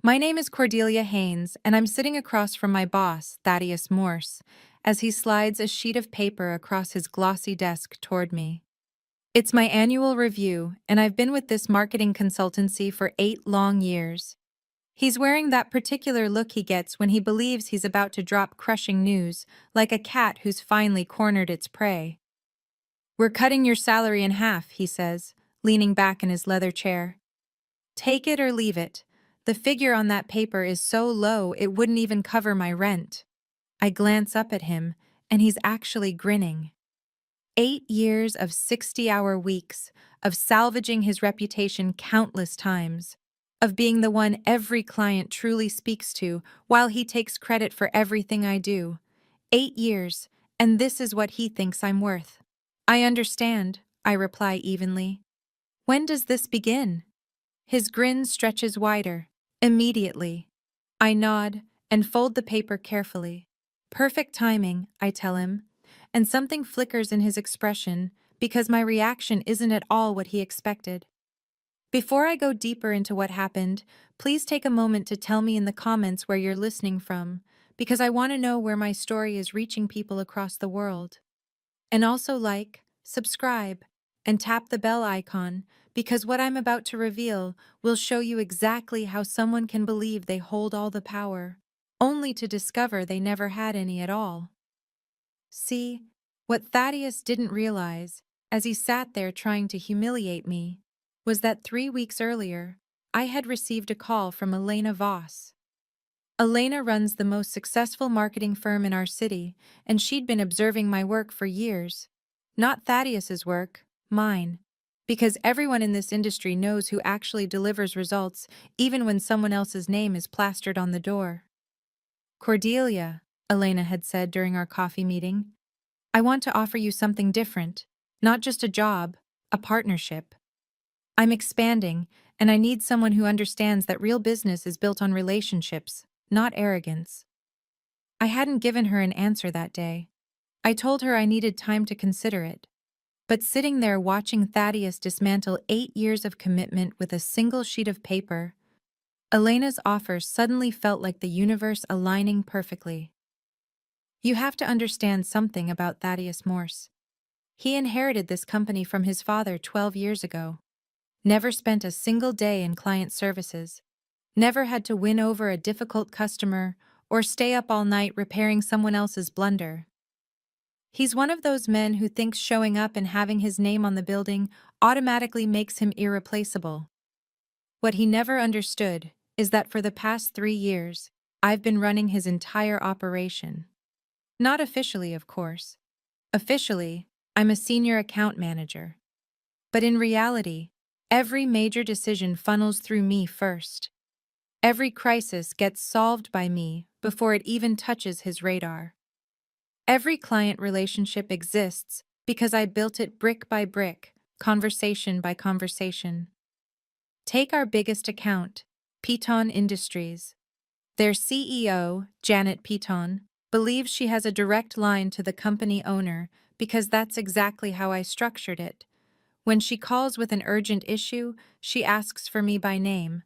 My name is Cordelia Haynes, and I'm sitting across from my boss, Thaddeus Morse, as he slides a sheet of paper across his glossy desk toward me. It's my annual review, and I've been with this marketing consultancy for 8 long years. He's wearing that particular look he gets when he believes he's about to drop crushing news, like a cat who's finally cornered its prey. "We're cutting your salary in half," he says, leaning back in his leather chair. "Take it or leave it. The figure on that paper is so low it wouldn't even cover my rent." I glance up at him, and he's actually grinning. 8 years of 60-hour weeks, of salvaging his reputation countless times, of being the one every client truly speaks to while he takes credit for everything I do. 8 years, and this is what he thinks I'm worth. "I understand," I reply evenly. "When does this begin?" His grin stretches wider. "Immediately." I nod and fold the paper carefully. "Perfect timing," I tell him, and something flickers in his expression because my reaction isn't at all what he expected. Before I go deeper into what happened, please take a moment to tell me in the comments where you're listening from, because I want to know where my story is reaching people across the world. And also like, subscribe, and tap the bell icon, because what I'm about to reveal will show you exactly how someone can believe they hold all the power, only to discover they never had any at all. See, what Thaddeus didn't realize, as he sat there trying to humiliate me, was that 3 weeks earlier, I had received a call from Elena Voss. Elena runs the most successful marketing firm in our city, and she'd been observing my work for years. Not Thaddeus's work, mine. Because everyone in this industry knows who actually delivers results, even when someone else's name is plastered on the door. "Cordelia," Elena had said during our coffee meeting, "I want to offer you something different. Not just a job, a partnership. I'm expanding, and I need someone who understands that real business is built on relationships, not arrogance." I hadn't given her an answer that day. I told her I needed time to consider it. But sitting there watching Thaddeus dismantle 8 years of commitment with a single sheet of paper, Elena's offer suddenly felt like the universe aligning perfectly. You have to understand something about Thaddeus Morse. He inherited this company from his father 12 years ago. Never spent a single day in client services. Never had to win over a difficult customer or stay up all night repairing someone else's blunder. He's one of those men who thinks showing up and having his name on the building automatically makes him irreplaceable. What he never understood is that for the past 3 years, I've been running his entire operation. Not officially, of course. Officially, I'm a senior account manager. But in reality, every major decision funnels through me first. Every crisis gets solved by me before it even touches his radar. Every client relationship exists because I built it brick by brick, conversation by conversation. Take our biggest account, Piton Industries. Their CEO, Janet Piton, believes she has a direct line to the company owner because that's exactly how I structured it. When she calls with an urgent issue, she asks for me by name.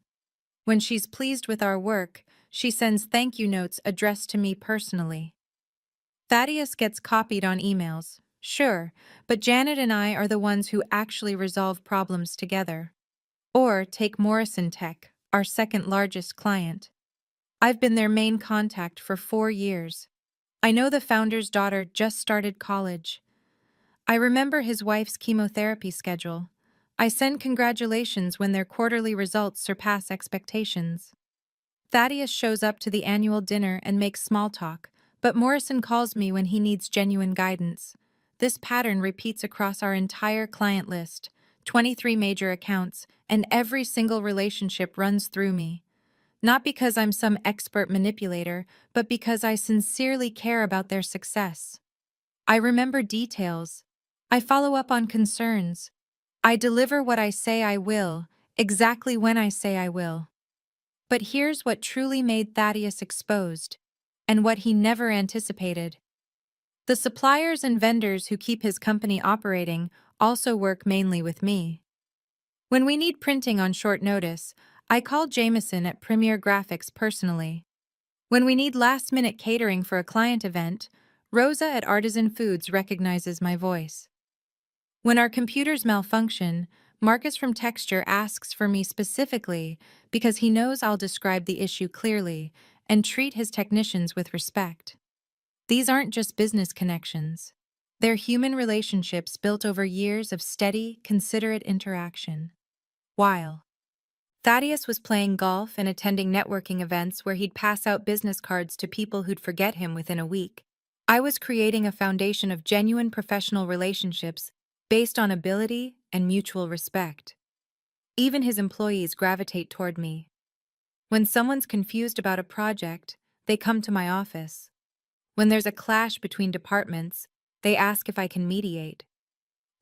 When she's pleased with our work, she sends thank you notes addressed to me personally. Thaddeus gets copied on emails, sure, but Janet and I are the ones who actually resolve problems together. Or take Morrison Tech, our second largest client. I've been their main contact for 4 years. I know the founder's daughter just started college. I remember his wife's chemotherapy schedule. I send congratulations when their quarterly results surpass expectations. Thaddeus shows up to the annual dinner and makes small talk, but Morrison calls me when he needs genuine guidance. This pattern repeats across our entire client list, 23 major accounts, and every single relationship runs through me. Not because I'm some expert manipulator, but because I sincerely care about their success. I remember details. I follow up on concerns. I deliver what I say I will, exactly when I say I will. But here's what truly made Thaddeus exposed, and what he never anticipated. The suppliers and vendors who keep his company operating also work mainly with me. When we need printing on short notice, I called Jameson at Premier Graphics personally. When we need last-minute catering for a client event, Rosa at Artisan Foods recognizes my voice. When our computers malfunction, Marcus from Texture asks for me specifically because he knows I'll describe the issue clearly and treat his technicians with respect. These aren't just business connections. They're human relationships built over years of steady, considerate interaction. While Thaddeus was playing golf and attending networking events where he'd pass out business cards to people who'd forget him within a week, I was creating a foundation of genuine professional relationships based on ability and mutual respect. Even his employees gravitate toward me. When someone's confused about a project, they come to my office. When there's a clash between departments, they ask if I can mediate.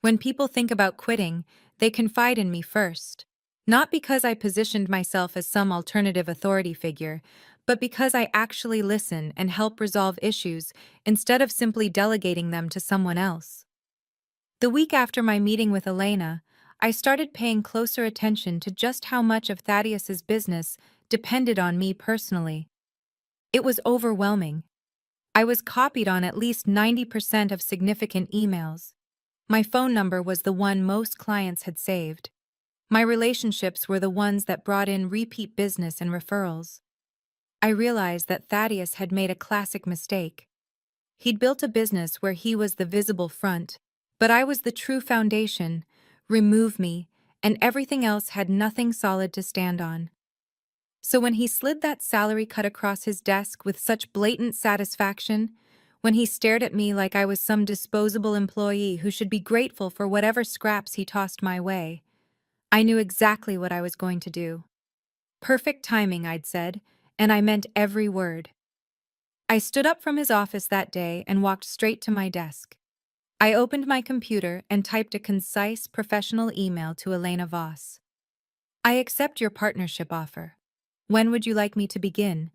When people think about quitting, they confide in me first. Not because I positioned myself as some alternative authority figure, but because I actually listen and help resolve issues instead of simply delegating them to someone else. The week after my meeting with Elena, I started paying closer attention to just how much of Thaddeus's business depended on me personally. It was overwhelming. I was copied on at least 90% of significant emails. My phone number was the one most clients had saved. My relationships were the ones that brought in repeat business and referrals. I realized that Thaddeus had made a classic mistake. He'd built a business where he was the visible front, but I was the true foundation. Remove me, and everything else had nothing solid to stand on. So when he slid that salary cut across his desk with such blatant satisfaction, when he stared at me like I was some disposable employee who should be grateful for whatever scraps he tossed my way, I knew exactly what I was going to do. Perfect timing, I'd said, and I meant every word. I stood up from his office that day and walked straight to my desk. I opened my computer and typed a concise, professional email to Elena Voss. I accept your partnership offer. When would you like me to begin?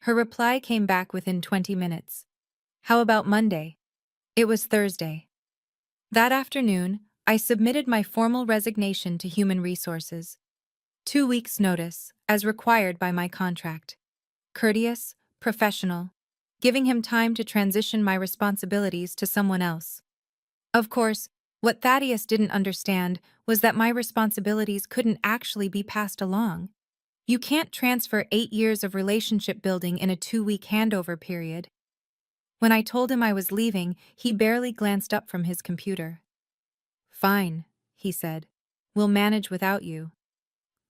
Her reply came back within 20 minutes. How about Monday? It was Thursday. That afternoon, I submitted my formal resignation to Human Resources. 2 weeks' notice, as required by my contract. Courteous, professional, giving him time to transition my responsibilities to someone else. Of course, what Thaddeus didn't understand was that my responsibilities couldn't actually be passed along. You can't transfer 8 years of relationship building in a 2-week handover period. When I told him I was leaving, he barely glanced up from his computer. Fine, he said. We'll manage without you.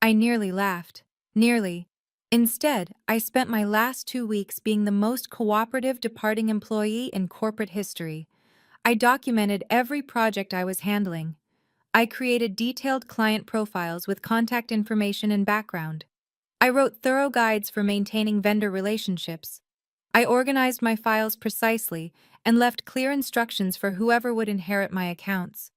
I nearly laughed. Nearly. Instead, I spent my last 2 weeks being the most cooperative departing employee in corporate history. I documented every project I was handling. I created detailed client profiles with contact information and background. I wrote thorough guides for maintaining vendor relationships. I organized my files precisely and left clear instructions for whoever would inherit my accounts.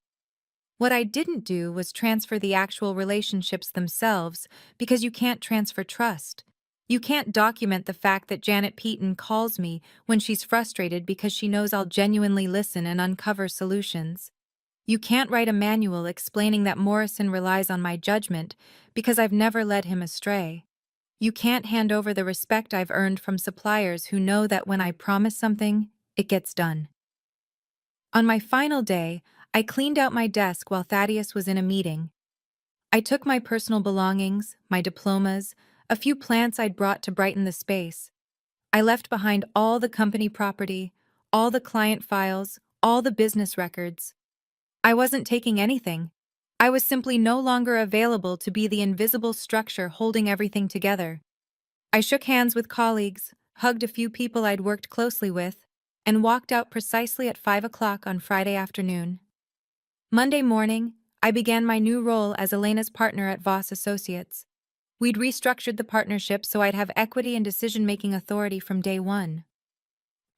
What I didn't do was transfer the actual relationships themselves because you can't transfer trust. You can't document the fact that Janet Peaton calls me when she's frustrated because she knows I'll genuinely listen and uncover solutions. You can't write a manual explaining that Morrison relies on my judgment because I've never led him astray. You can't hand over the respect I've earned from suppliers who know that when I promise something, it gets done. On my final day, I cleaned out my desk while Thaddeus was in a meeting. I took my personal belongings, my diplomas, a few plants I'd brought to brighten the space. I left behind all the company property, all the client files, all the business records. I wasn't taking anything. I was simply no longer available to be the invisible structure holding everything together. I shook hands with colleagues, hugged a few people I'd worked closely with, and walked out precisely at 5 o'clock on Friday afternoon. Monday morning, I began my new role as Elena's partner at Voss Associates. We'd restructured the partnership so I'd have equity and decision-making authority from day one.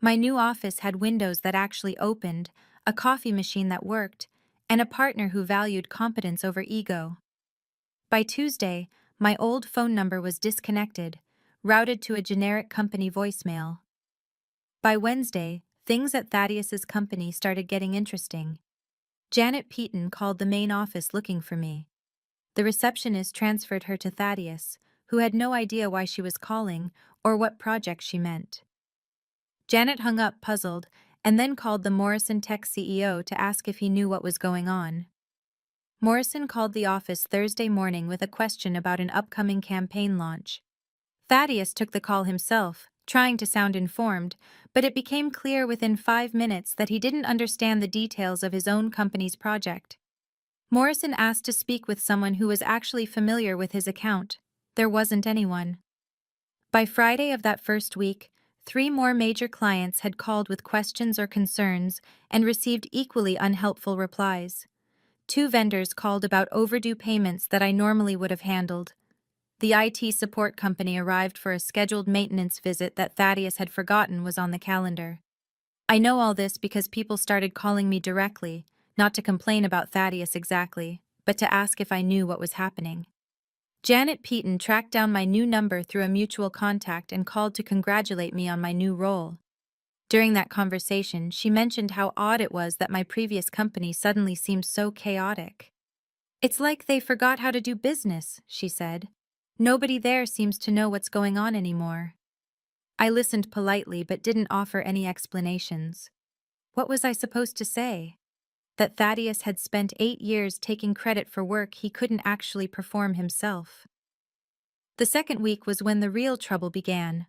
My new office had windows that actually opened, a coffee machine that worked, and a partner who valued competence over ego. By Tuesday, my old phone number was disconnected, routed to a generic company voicemail. By Wednesday, things at Thaddeus's company started getting interesting. Janet Peaton called the main office looking for me. The receptionist transferred her to Thaddeus, who had no idea why she was calling or what project she meant. Janet hung up, puzzled, and then called the Morrison Tech CEO to ask if he knew what was going on. Morrison called the office Thursday morning with a question about an upcoming campaign launch. Thaddeus took the call himself, trying to sound informed, but it became clear within 5 minutes that he didn't understand the details of his own company's project. Morrison asked to speak with someone who was actually familiar with his account. There wasn't anyone. By Friday of that first week, 3 more major clients had called with questions or concerns and received equally unhelpful replies. 2 vendors called about overdue payments that I normally would have handled. The IT support company arrived for a scheduled maintenance visit that Thaddeus had forgotten was on the calendar. I know all this because people started calling me directly, not to complain about Thaddeus exactly, but to ask if I knew what was happening. Janet Peaton tracked down my new number through a mutual contact and called to congratulate me on my new role. During that conversation, she mentioned how odd it was that my previous company suddenly seemed so chaotic. "It's like they forgot how to do business," she said. "Nobody there seems to know what's going on anymore." I listened politely but didn't offer any explanations. What was I supposed to say? That Thaddeus had spent 8 years taking credit for work he couldn't actually perform himself. The second week was when the real trouble began.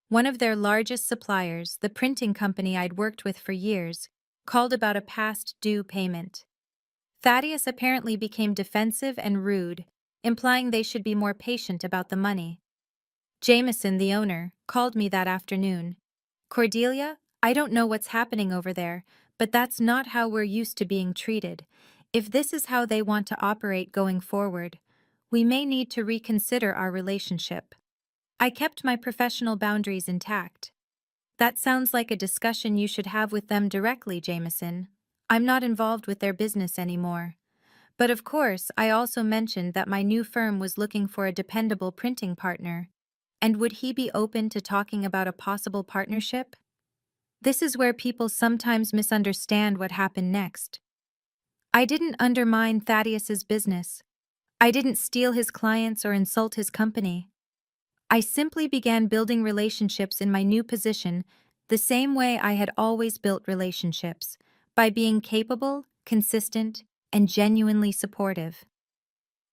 One of their largest suppliers, the printing company I'd worked with for years, called about a past due payment. Thaddeus apparently became defensive and rude, implying they should be more patient about the money. Jameson, the owner, called me that afternoon. "Cordelia, I don't know what's happening over there, but that's not how we're used to being treated. If this is how they want to operate going forward, we may need to reconsider our relationship." I kept my professional boundaries intact. "That sounds like a discussion you should have with them directly, Jameson. I'm not involved with their business anymore." But of course, I also mentioned that my new firm was looking for a dependable printing partner. And would he be open to talking about a possible partnership? This is where people sometimes misunderstand what happened next. I didn't undermine Thaddeus's business. I didn't steal his clients or insult his company. I simply began building relationships in my new position the same way I had always built relationships, by being capable, consistent, and genuinely supportive.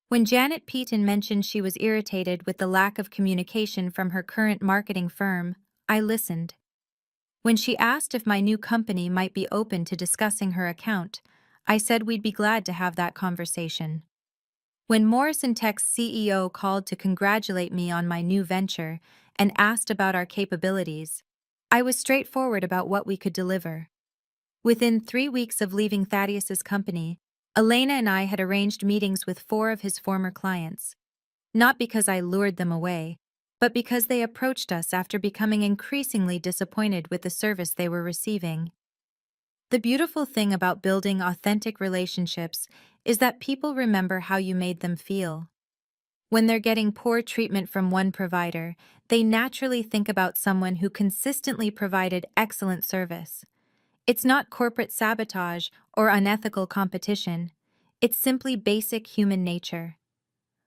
When Janet Peaton mentioned she was irritated with the lack of communication from her current marketing firm, I listened. When she asked if my new company might be open to discussing her account, I said we'd be glad to have that conversation. When Morrison Tech's CEO called to congratulate me on my new venture and asked about our capabilities, I was straightforward about what we could deliver. Within 3 weeks of leaving Thaddeus's company, Elena and I had arranged meetings with 4 of his former clients. Not because I lured them away, but because they approached us after becoming increasingly disappointed with the service they were receiving. The beautiful thing about building authentic relationships is that people remember how you made them feel. When they're getting poor treatment from one provider, they naturally think about someone who consistently provided excellent service. It's not corporate sabotage or unethical competition. It's simply basic human nature.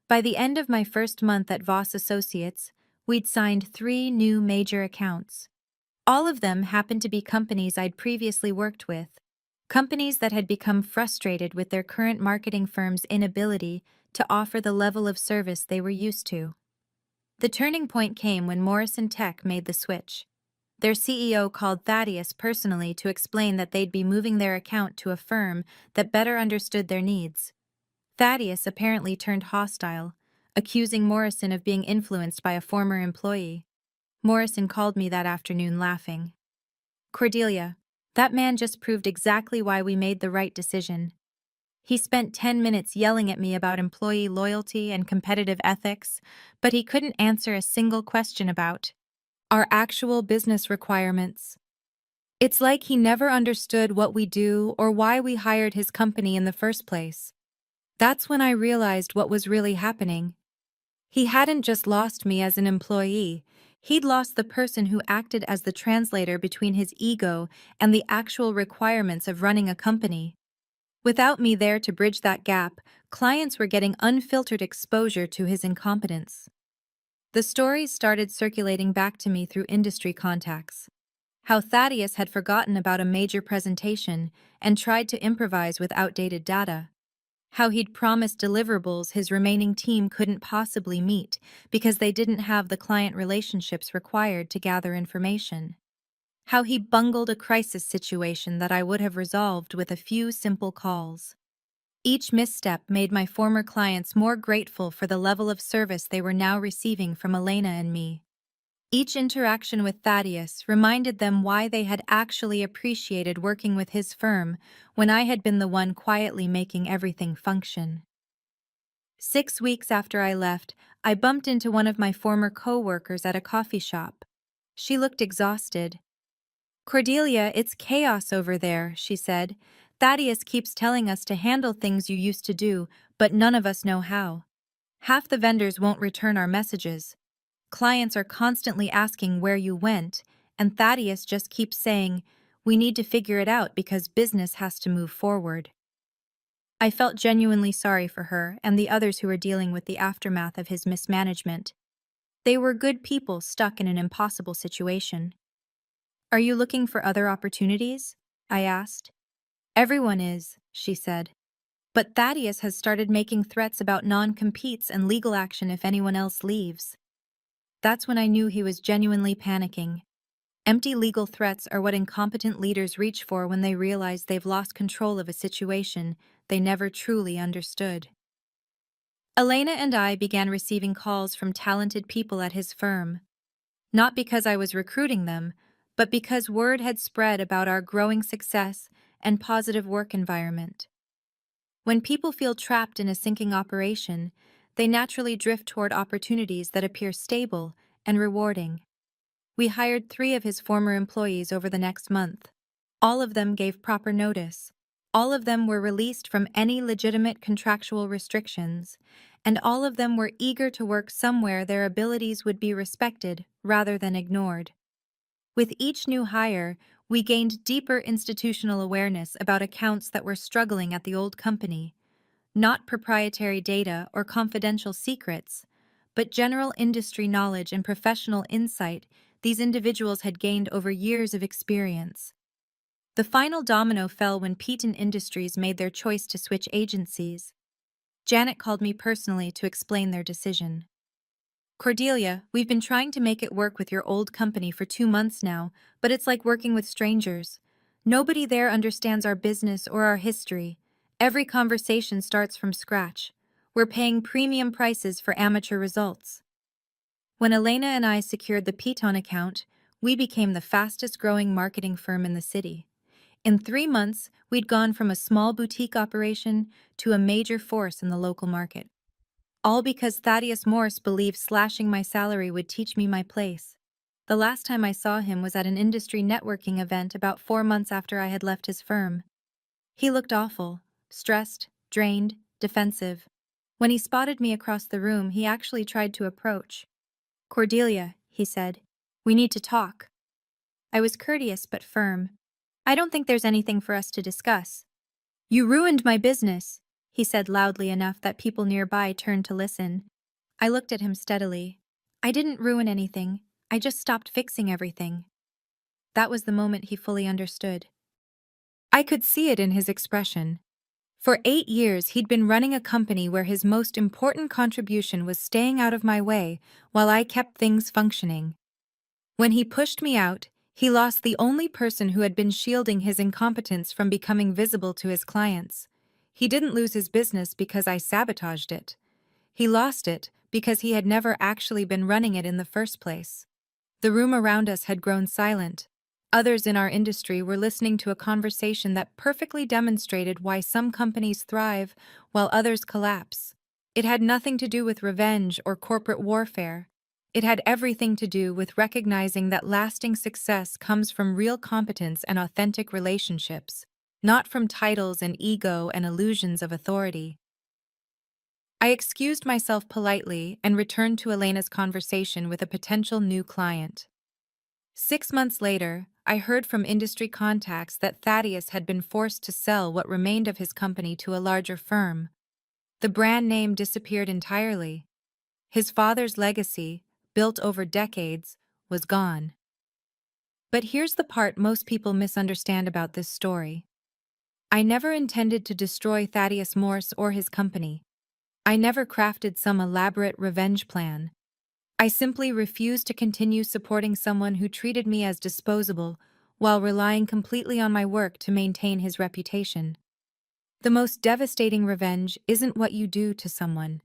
By the end of my first month at Voss Associates, we'd signed 3 new major accounts. All of them happened to be companies I'd previously worked with, companies that had become frustrated with their current marketing firm's inability to offer the level of service they were used to. The turning point came when Morrison Tech made the switch. Their CEO called Thaddeus personally to explain that they'd be moving their account to a firm that better understood their needs. Thaddeus apparently turned hostile, accusing Morrison of being influenced by a former employee. Morrison called me that afternoon laughing. "Cordelia, that man just proved exactly why we made the right decision. He spent 10 minutes yelling at me about employee loyalty and competitive ethics, but he couldn't answer a single question about our actual business requirements. It's like he never understood what we do or why we hired his company in the first place." That's when I realized what was really happening. He hadn't just lost me as an employee, he'd lost the person who acted as the translator between his ego and the actual requirements of running a company. Without me there to bridge that gap, clients were getting unfiltered exposure to his incompetence. The stories started circulating back to me through industry contacts. How Thaddeus had forgotten about a major presentation and tried to improvise with outdated data. How he'd promised deliverables his remaining team couldn't possibly meet because they didn't have the client relationships required to gather information. How he bungled a crisis situation that I would have resolved with a few simple calls. Each misstep made my former clients more grateful for the level of service they were now receiving from Elena and me. Each interaction with Thaddeus reminded them why they had actually appreciated working with his firm when I had been the one quietly making everything function. 6 weeks after I left, I bumped into one of my former co-workers at a coffee shop. She looked exhausted. "Cordelia, it's chaos over there," she said. "Thaddeus keeps telling us to handle things you used to do, but none of us know how. Half the vendors won't return our messages. Clients are constantly asking where you went, and Thaddeus just keeps saying, 'We need to figure it out because business has to move forward.'" I felt genuinely sorry for her and the others who were dealing with the aftermath of his mismanagement. They were good people stuck in an impossible situation. "Are you looking for other opportunities?" I asked. "Everyone is," she said. "But Thaddeus has started making threats about non-competes and legal action if anyone else leaves." That's when I knew he was genuinely panicking. Empty legal threats are what incompetent leaders reach for when they realize they've lost control of a situation they never truly understood. Elena and I began receiving calls from talented people at his firm. Not because I was recruiting them, but because word had spread about our growing success and positive work environment. When people feel trapped in a sinking operation, they naturally drift toward opportunities that appear stable and rewarding. We hired 3 of his former employees over the next month. All of them gave proper notice. All of them were released from any legitimate contractual restrictions, and all of them were eager to work somewhere their abilities would be respected rather than ignored. With each new hire, we gained deeper institutional awareness about accounts that were struggling at the old company. Not proprietary data or confidential secrets, but general industry knowledge and professional insight these individuals had gained over years of experience. The final domino fell when Peaton Industries made their choice to switch agencies. Janet called me personally to explain their decision. "Cordelia, we've been trying to make it work with your old company for 2 months now, but it's like working with strangers. Nobody there understands our business or our history. Every conversation starts from scratch. We're paying premium prices for amateur results." When Elena and I secured the Peaton account, we became the fastest-growing marketing firm in the city. In 3 months, we'd gone from a small boutique operation to a major force in the local market. All because Thaddeus Morse believed slashing my salary would teach me my place. The last time I saw him was at an industry networking event about 4 months after I had left his firm. He looked awful, stressed, drained, defensive. When he spotted me across the room, he actually tried to approach. "Cordelia," he said, "we need to talk." I was courteous but firm. "I don't think there's anything for us to discuss." "You ruined my business," he said loudly enough that people nearby turned to listen. I looked at him steadily. "I didn't ruin anything. I just stopped fixing everything." That was the moment he fully understood. I could see it in his expression. For 8 years, he'd been running a company where his most important contribution was staying out of my way while I kept things functioning. When he pushed me out, he lost the only person who had been shielding his incompetence from becoming visible to his clients. He didn't lose his business because I sabotaged it. He lost it because he had never actually been running it in the first place. The room around us had grown silent. Others in our industry were listening to a conversation that perfectly demonstrated why some companies thrive while others collapse. It had nothing to do with revenge or corporate warfare. It had everything to do with recognizing that lasting success comes from real competence and authentic relationships, not from titles and ego and illusions of authority. I excused myself politely and returned to Elena's conversation with a potential new client. 6 months later, I heard from industry contacts that Thaddeus had been forced to sell what remained of his company to a larger firm. The brand name disappeared entirely. His father's legacy, built over decades, was gone. But here's the part most people misunderstand about this story. I never intended to destroy Thaddeus Morse or his company. I never crafted some elaborate revenge plan. I simply refused to continue supporting someone who treated me as disposable while relying completely on my work to maintain his reputation. The most devastating revenge isn't what you do to someone.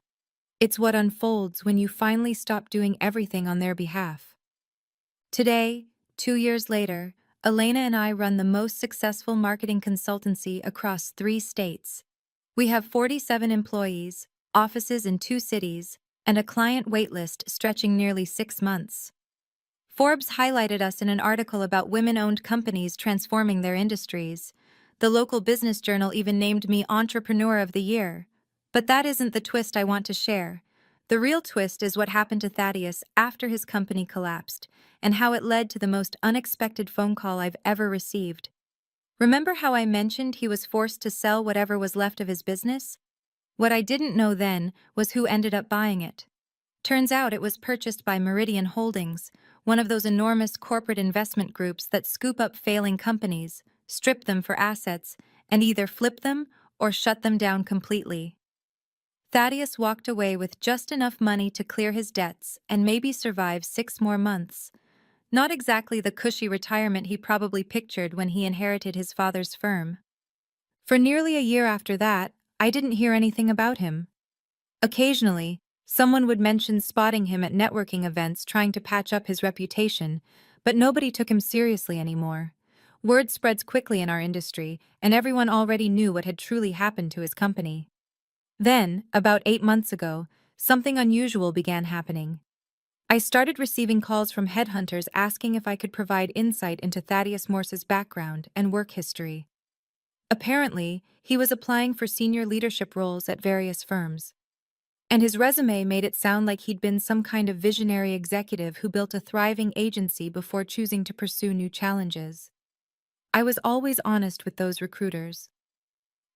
It's what unfolds when you finally stop doing everything on their behalf. Today, 2 years later, Elena and I run the most successful marketing consultancy across 3 states. We have 47 employees, offices in 2 cities, and a client waitlist stretching nearly 6 months. Forbes highlighted us in an article about women-owned companies transforming their industries. The local business journal even named me Entrepreneur of the Year. But that isn't the twist I want to share. The real twist is what happened to Thaddeus after his company collapsed, and how it led to the most unexpected phone call I've ever received. Remember how I mentioned he was forced to sell whatever was left of his business? What I didn't know then was who ended up buying it. Turns out it was purchased by Meridian Holdings, one of those enormous corporate investment groups that scoop up failing companies, strip them for assets, and either flip them or shut them down completely. Thaddeus walked away with just enough money to clear his debts and maybe survive 6 more months. Not exactly the cushy retirement he probably pictured when he inherited his father's firm. For nearly a year after that, I didn't hear anything about him. Occasionally, someone would mention spotting him at networking events trying to patch up his reputation, but nobody took him seriously anymore. Word spreads quickly in our industry, and everyone already knew what had truly happened to his company. Then, about 8 months ago, something unusual began happening. I started receiving calls from headhunters asking if I could provide insight into Thaddeus Morse's background and work history. Apparently, he was applying for senior leadership roles at various firms. And his resume made it sound like he'd been some kind of visionary executive who built a thriving agency before choosing to pursue new challenges. I was always honest with those recruiters.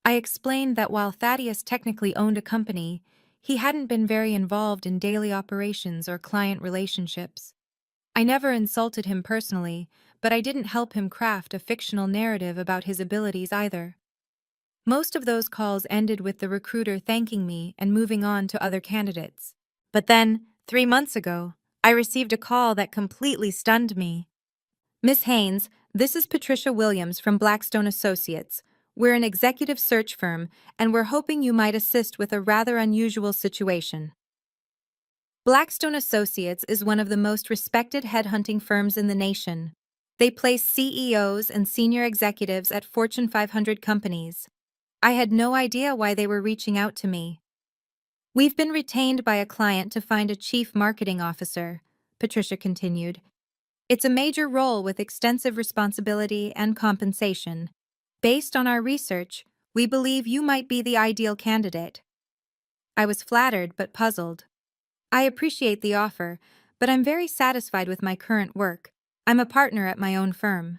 I explained that while Thaddeus technically owned a company, he hadn't been very involved in daily operations or client relationships. I never insulted him personally, but I didn't help him craft a fictional narrative about his abilities either. Most of those calls ended with the recruiter thanking me and moving on to other candidates. But then, 3 months ago, I received a call that completely stunned me. Miss Haynes, this is Patricia Williams from Blackstone Associates. We're an executive search firm, and we're hoping you might assist with a rather unusual situation. Blackstone Associates is one of the most respected headhunting firms in the nation. They place CEOs and senior executives at Fortune 500 companies. I had no idea why they were reaching out to me. We've been retained by a client to find a chief marketing officer, Patricia continued. It's a major role with extensive responsibility and compensation. Based on our research, we believe you might be the ideal candidate. I was flattered but puzzled. I appreciate the offer, but I'm very satisfied with my current work. I'm a partner at my own firm.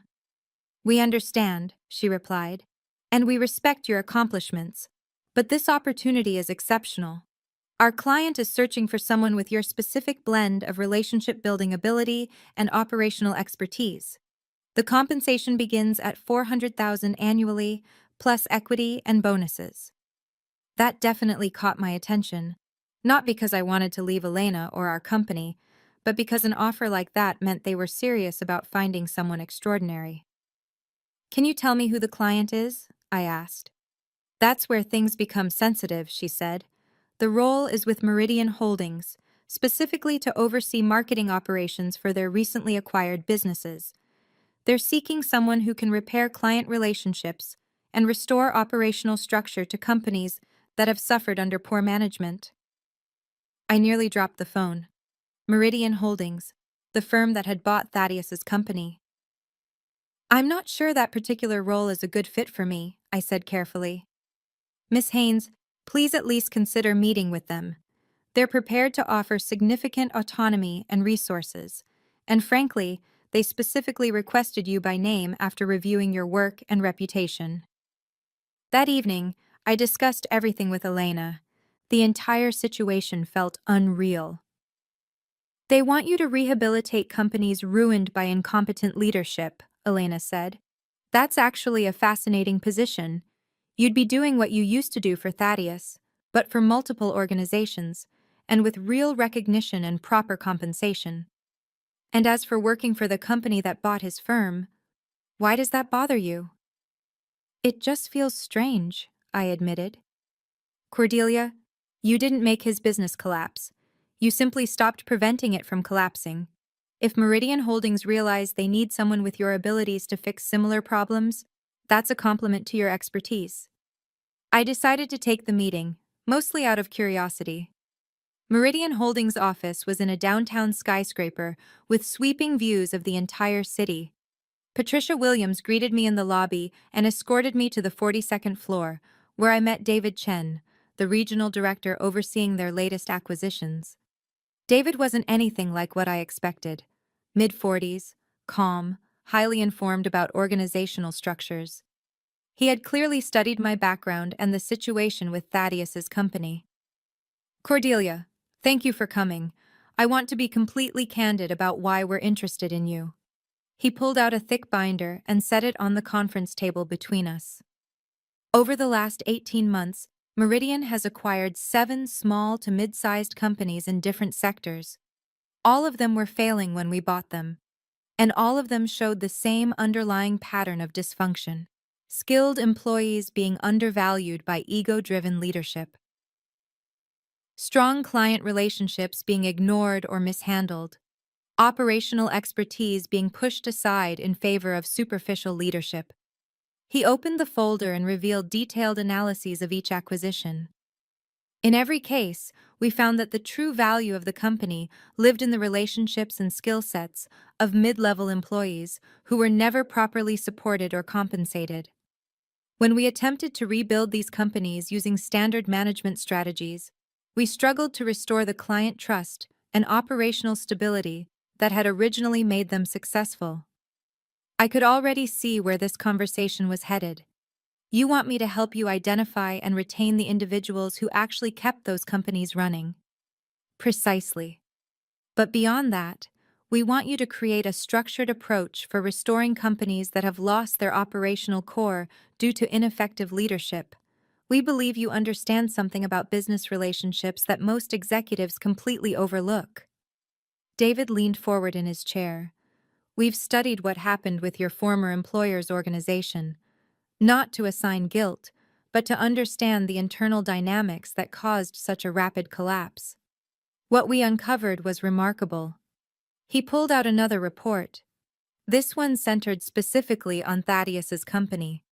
We understand, she replied, and we respect your accomplishments. But this opportunity is exceptional. Our client is searching for someone with your specific blend of relationship-building ability and operational expertise. The compensation begins at $400,000 annually, plus equity and bonuses. That definitely caught my attention, not because I wanted to leave Elena or our company, but because an offer like that meant they were serious about finding someone extraordinary. Can you tell me who the client is? I asked. That's where things become sensitive, she said. The role is with Meridian Holdings, specifically to oversee marketing operations for their recently acquired businesses. They're seeking someone who can repair client relationships and restore operational structure to companies that have suffered under poor management. I nearly dropped the phone. Meridian Holdings, the firm that had bought Thaddeus's company. I'm not sure that particular role is a good fit for me, I said carefully. Miss Haynes, please at least consider meeting with them. They're prepared to offer significant autonomy and resources, and frankly, they specifically requested you by name after reviewing your work and reputation. That evening, I discussed everything with Elena. The entire situation felt unreal. They want you to rehabilitate companies ruined by incompetent leadership, Elena said. That's actually a fascinating position. You'd be doing what you used to do for Thaddeus, but for multiple organizations, and with real recognition and proper compensation. And as for working for the company that bought his firm, why does that bother you? It just feels strange, I admitted. Cordelia, you didn't make his business collapse. You simply stopped preventing it from collapsing. If Meridian Holdings realize they need someone with your abilities to fix similar problems, that's a compliment to your expertise. I decided to take the meeting, mostly out of curiosity. Meridian Holdings' office was in a downtown skyscraper with sweeping views of the entire city. Patricia Williams greeted me in the lobby and escorted me to the 42nd floor, where I met David Chen, the regional director overseeing their latest acquisitions. David wasn't anything like what I expected. Mid-40s, calm, highly informed about organizational structures. He had clearly studied my background and the situation with Thaddeus's company. Cordelia, thank you for coming. I want to be completely candid about why we're interested in you. He pulled out a thick binder and set it on the conference table between us. Over the last 18 months, Meridian has acquired 7 small to mid-sized companies in different sectors. All of them were failing when we bought them, and all of them showed the same underlying pattern of dysfunction. Skilled employees being undervalued by ego-driven leadership. Strong client relationships being ignored or mishandled. Operational expertise being pushed aside in favor of superficial leadership. He opened the folder and revealed detailed analyses of each acquisition. In every case, we found that the true value of the company lived in the relationships and skill sets of mid-level employees who were never properly supported or compensated. When we attempted to rebuild these companies using standard management strategies, we struggled to restore the client trust and operational stability that had originally made them successful. I could already see where this conversation was headed. You want me to help you identify and retain the individuals who actually kept those companies running. Precisely. But beyond that, we want you to create a structured approach for restoring companies that have lost their operational core due to ineffective leadership. We believe you understand something about business relationships that most executives completely overlook. David leaned forward in his chair. We've studied what happened with your former employer's organization, not to assign guilt, but to understand the internal dynamics that caused such a rapid collapse. What we uncovered was remarkable. He pulled out another report. This one centered specifically on Thaddeus's company.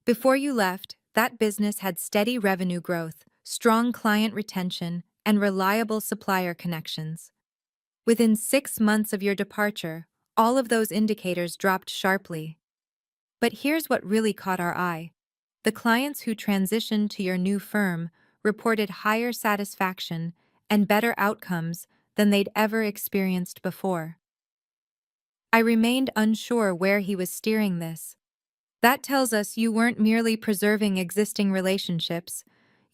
Before you left, that business had steady revenue growth, strong client retention, and reliable supplier connections. Within 6 months of your departure, all of those indicators dropped sharply. But here's what really caught our eye. The clients who transitioned to your new firm reported higher satisfaction and better outcomes than they'd ever experienced before. I remained unsure where he was steering this. That tells us you weren't merely preserving existing relationships.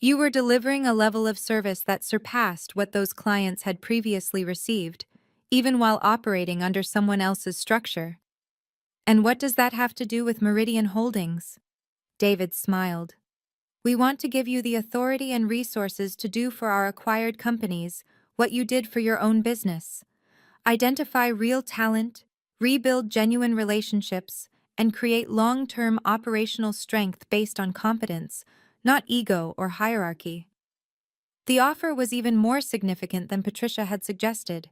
You were delivering a level of service that surpassed what those clients had previously received, even while operating under someone else's structure. And what does that have to do with Meridian Holdings? David smiled. We want to give you the authority and resources to do for our acquired companies what you did for your own business. Identify real talent, rebuild genuine relationships, and create long-term operational strength based on competence, not ego or hierarchy. The offer was even more significant than Patricia had suggested.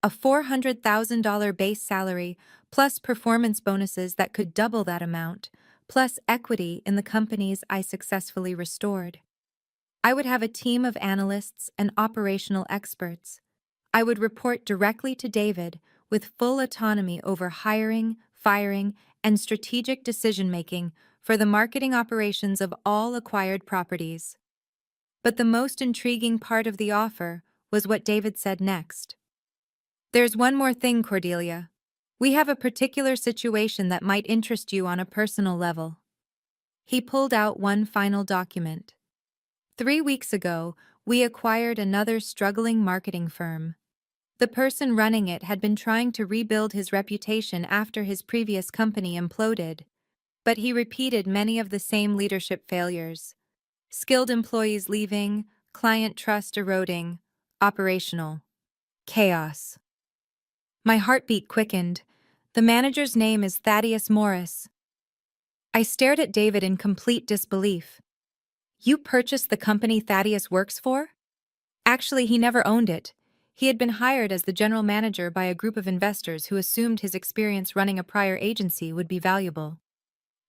A $400,000 base salary, plus performance bonuses that could double that amount, plus equity in the companies I successfully restored. I would have a team of analysts and operational experts. I would report directly to David with full autonomy over hiring, firing, and strategic decision-making for the marketing operations of all acquired properties. But the most intriguing part of the offer was what David said next. There's one more thing, Cordelia. We have a particular situation that might interest you on a personal level. He pulled out one final document. 3 weeks ago, we acquired another struggling marketing firm. The person running it had been trying to rebuild his reputation after his previous company imploded, but he repeated many of the same leadership failures. Skilled employees leaving, client trust eroding, operational chaos. My heartbeat quickened. The manager's name is Thaddeus Morris. I stared at David in complete disbelief. You purchased the company Thaddeus works for? Actually, he never owned it. He had been hired as the general manager by a group of investors who assumed his experience running a prior agency would be valuable.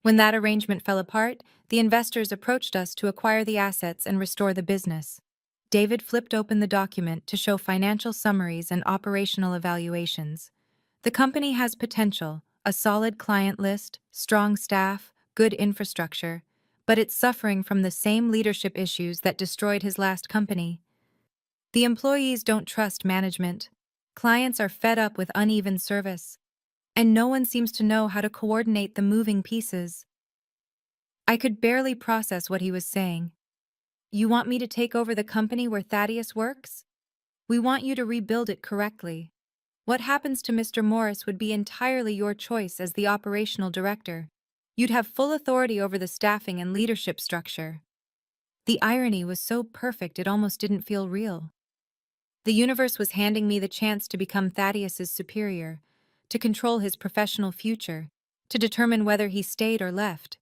When that arrangement fell apart, the investors approached us to acquire the assets and restore the business. David flipped open the document to show financial summaries and operational evaluations. The company has potential, a solid client list, strong staff, good infrastructure, but it's suffering from the same leadership issues that destroyed his last company. The employees don't trust management. Clients are fed up with uneven service, and no one seems to know how to coordinate the moving pieces. I could barely process what he was saying. You want me to take over the company where Thaddeus works? We want you to rebuild it correctly. What happens to Mr. Morris would be entirely your choice as the operational director. You'd have full authority over the staffing and leadership structure. The irony was so perfect it almost didn't feel real. The universe was handing me the chance to become Thaddeus's superior, to control his professional future, to determine whether he stayed or left.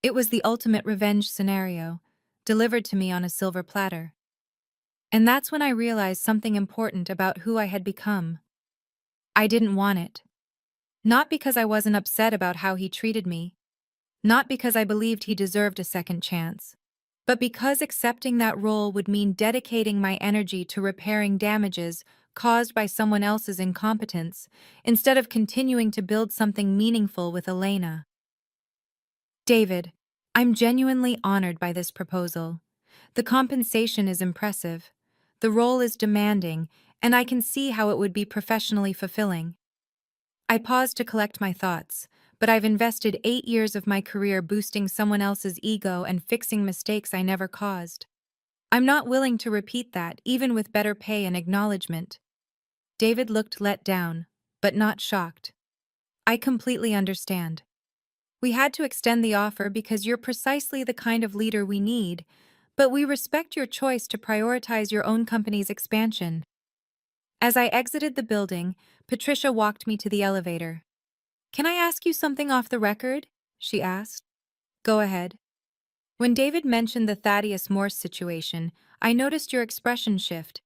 It was the ultimate revenge scenario, delivered to me on a silver platter. And that's when I realized something important about who I had become. I didn't want it. Not because I wasn't upset about how he treated me, not because I believed he deserved a second chance, but because accepting that role would mean dedicating my energy to repairing damages caused by someone else's incompetence, instead of continuing to build something meaningful with Elena. David, I'm genuinely honored by this proposal. The compensation is impressive, the role is demanding, and I can see how it would be professionally fulfilling. I paused to collect my thoughts, but I've invested 8 years of my career boosting someone else's ego and fixing mistakes I never caused. I'm not willing to repeat that, even with better pay and acknowledgement. David looked let down, but not shocked. I completely understand. We had to extend the offer because you're precisely the kind of leader we need, but we respect your choice to prioritize your own company's expansion. As I exited the building, Patricia walked me to the elevator. Can I ask you something off the record? She asked. Go ahead. When David mentioned the Thaddeus Morse situation, I noticed your expression shift.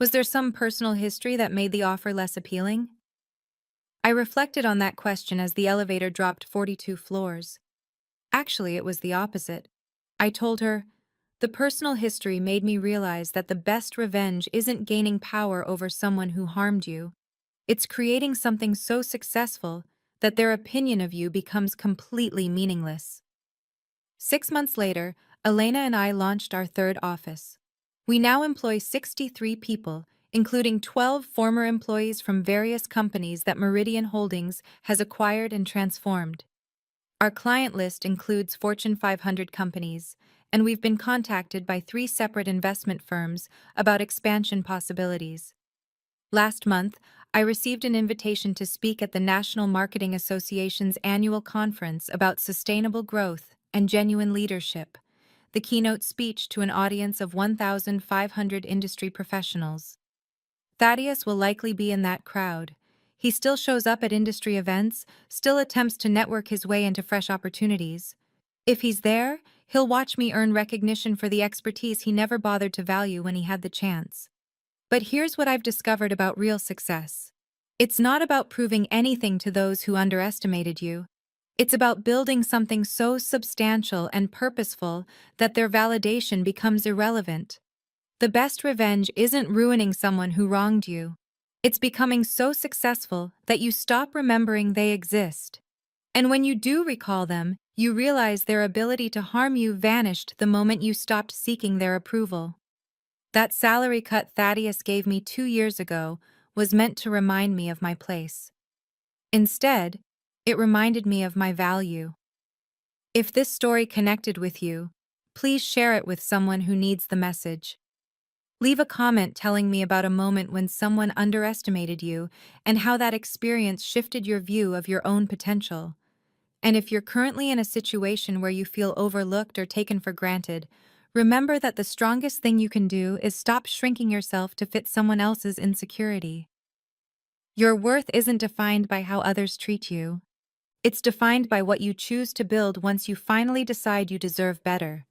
Was there some personal history that made the offer less appealing? I reflected on that question as the elevator dropped 42 floors. Actually, it was the opposite. I told her, the personal history made me realize that the best revenge isn't gaining power over someone who harmed you. It's creating something so successful that their opinion of you becomes completely meaningless. 6 months later, Elena and I launched our third office. We now employ 63 people, including 12 former employees from various companies that Meridian Holdings has acquired and transformed. Our client list includes Fortune 500 companies, and we've been contacted by 3 separate investment firms about expansion possibilities. Last month, I received an invitation to speak at the National Marketing Association's annual conference about sustainable growth and genuine leadership, the keynote speech to an audience of 1,500 industry professionals. Thaddeus will likely be in that crowd. He still shows up at industry events, still attempts to network his way into fresh opportunities. If he's there, he'll watch me earn recognition for the expertise he never bothered to value when he had the chance. But here's what I've discovered about real success. It's not about proving anything to those who underestimated you. It's about building something so substantial and purposeful that their validation becomes irrelevant. The best revenge isn't ruining someone who wronged you. It's becoming so successful that you stop remembering they exist. And when you do recall them, you realize their ability to harm you vanished the moment you stopped seeking their approval. That salary cut Thaddeus gave me 2 years ago was meant to remind me of my place. Instead, it reminded me of my value. If this story connected with you, Please share it with someone who needs the message. Leave a comment telling me about a moment when someone underestimated you and how that experience shifted your view of your own potential. And if you're currently in a situation where you feel overlooked or taken for granted, remember that the strongest thing you can do is stop shrinking yourself to fit someone else's insecurity. Your worth isn't defined by how others treat you. It's defined by what you choose to build once you finally decide you deserve better.